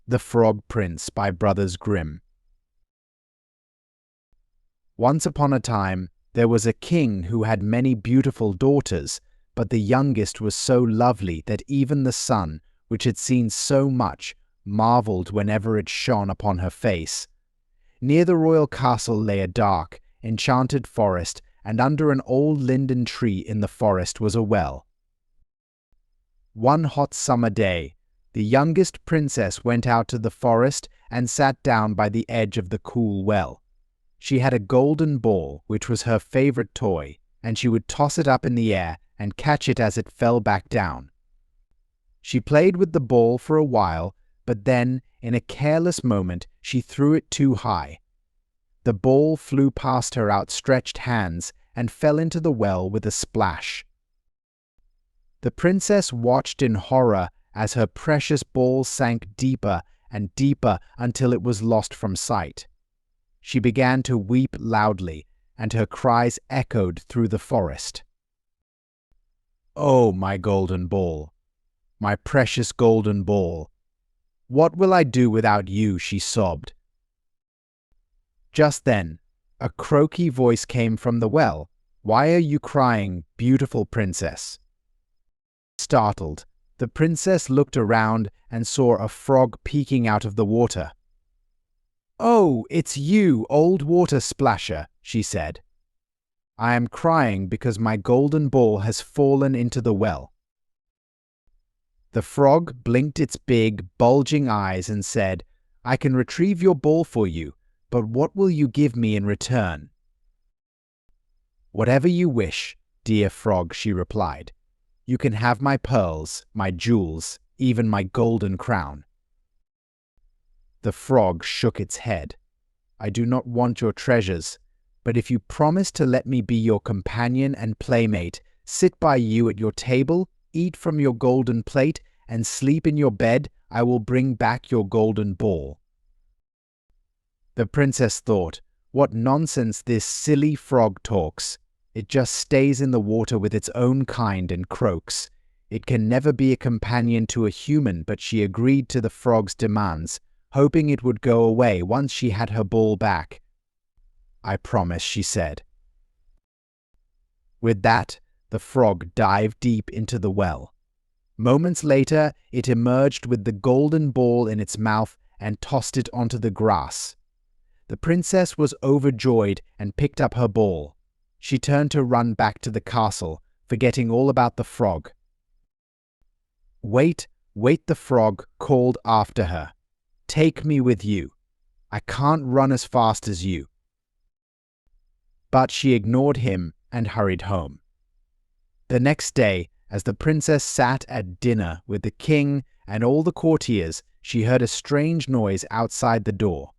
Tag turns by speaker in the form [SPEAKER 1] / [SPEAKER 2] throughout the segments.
[SPEAKER 1] The Frog Prince by Brothers Grimm. Once upon a time, there was a king who had many beautiful daughters, but the youngest was so lovely that even the sun, which had seen so much, marveled whenever it shone upon her face. Near the royal castle lay a dark, enchanted forest, and under an old linden tree in the forest was a well. One hot summer day, the youngest princess went out to the forest and sat down by the edge of the cool well. She had a golden ball, which was her favorite toy, and she would toss it up in the air and catch it as it fell back down. She played with the ball for a while, but then, in a careless moment, she threw it too high. The ball flew past her outstretched hands and fell into the well with a splash. The princess watched in horror as her precious ball sank deeper and deeper until it was lost from sight. She began to weep loudly, and her cries echoed through the forest. "Oh, my golden ball! My precious golden ball! What will I do without you?" she sobbed. Just then, a croaky voice came from the well. "Why are you crying, beautiful princess?" Startled, the princess looked around and saw a frog peeking out of the water. "Oh, it's you, old water splasher," she said. "I am crying because my golden ball has fallen into the well." The frog blinked its big, bulging eyes and said, "I can retrieve your ball for you, but what will you give me in return?" "Whatever you wish, dear frog," she replied. "You can have my pearls, my jewels, even my golden crown." The frog shook its head. "I do not want your treasures, but if you promise to let me be your companion and playmate, sit by you at your table, eat from your golden plate, and sleep in your bed, I will bring back your golden ball." The princess thought, "What nonsense this silly frog talks. It just stays in the water with its own kind and croaks. It can never be a companion to a human," but she agreed to the frog's demands, hoping it would go away once she had her ball back. "I promise," she said. With that, the frog dived deep into the well. Moments later, it emerged with the golden ball in its mouth and tossed it onto the grass. The princess was overjoyed and picked up her ball. She turned to run back to the castle, forgetting all about the frog. "Wait, wait," the frog called after her. "Take me with you. I can't run as fast as you." But she ignored him and hurried home. The next day, as the princess sat at dinner with the king and all the courtiers, she heard a strange noise outside the door.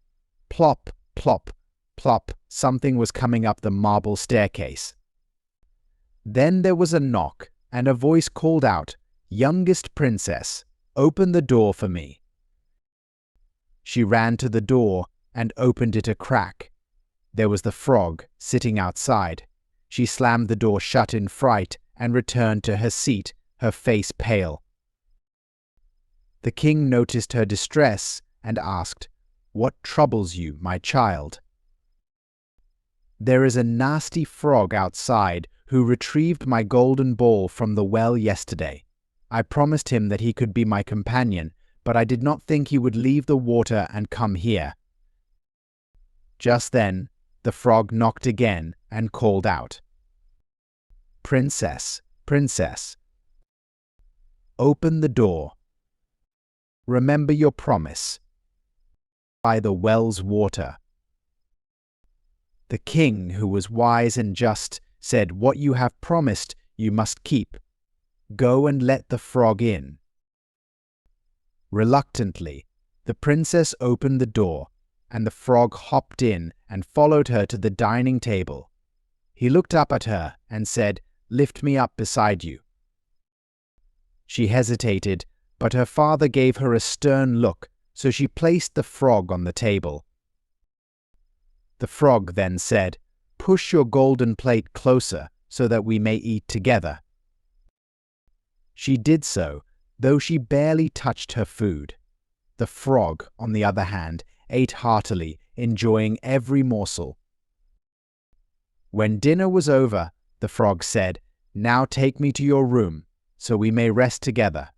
[SPEAKER 1] Plop, plop, plop, something was coming up the marble staircase. Then there was a knock, and a voice called out, "Youngest princess, open the door for me." She ran to the door and opened it a crack. There was the frog sitting outside. She slammed the door shut in fright and returned to her seat, her face pale. The king noticed her distress and asked, "What troubles you, my child?" "There is a nasty frog outside who retrieved my golden ball from the well yesterday. I promised him that he could be my companion, but I did not think he would leave the water and come here." Just then, the frog knocked again and called out, "Princess, princess, open the door. Remember your promise. By the well's water." The king, who was wise and just, said, "What you have promised you must keep. Go and let the frog in." Reluctantly, the princess opened the door, and the frog hopped in and followed her to the dining table. He looked up at her and said, "Lift me up beside you." She hesitated, but her father gave her a stern look, so she placed the frog on the table. The frog then said, "Push your golden plate closer so that we may eat together." She did so, though she barely touched her food. The frog, on the other hand, ate heartily, enjoying every morsel. When dinner was over, the frog said, "Now take me to your room, so we may rest together."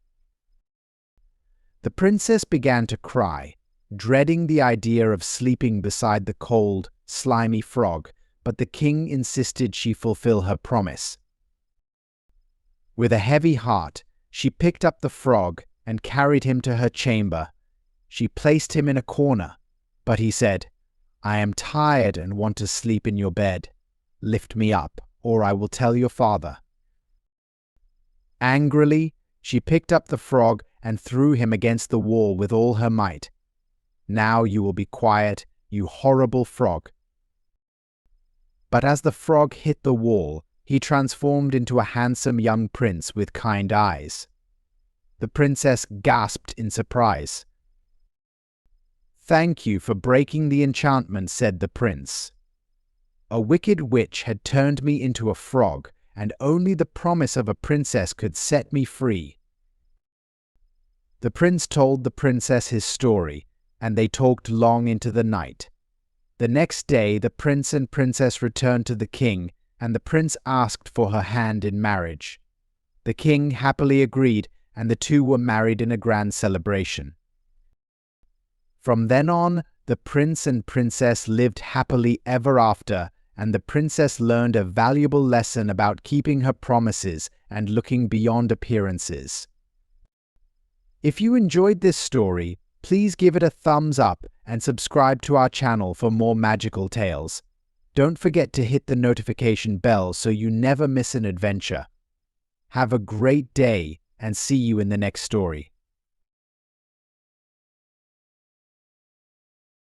[SPEAKER 1] The princess began to cry, dreading the idea of sleeping beside the cold, slimy frog, but the king insisted she fulfill her promise. With a heavy heart, she picked up the frog and carried him to her chamber. She placed him in a corner, but he said, "I am tired and want to sleep in your bed. Lift me up, or I will tell your father." Angrily, she picked up the frog and threw him against the wall with all her might. "Now you will be quiet, you horrible frog." But as the frog hit the wall, he transformed into a handsome young prince with kind eyes. The princess gasped in surprise. "Thank you for breaking the enchantment," said the prince. "A wicked witch had turned me into a frog, and only the promise of a princess could set me free." The prince told the princess his story, and they talked long into the night. The next day, the prince and princess returned to the king, and the prince asked for her hand in marriage. The king happily agreed, and the two were married in a grand celebration. From then on, the prince and princess lived happily ever after, and the princess learned a valuable lesson about keeping her promises and looking beyond appearances. If you enjoyed this story, please give it a thumbs up and subscribe to our channel for more magical tales. Don't forget to hit the notification bell so you never miss an adventure. Have a great day and see you in the next story.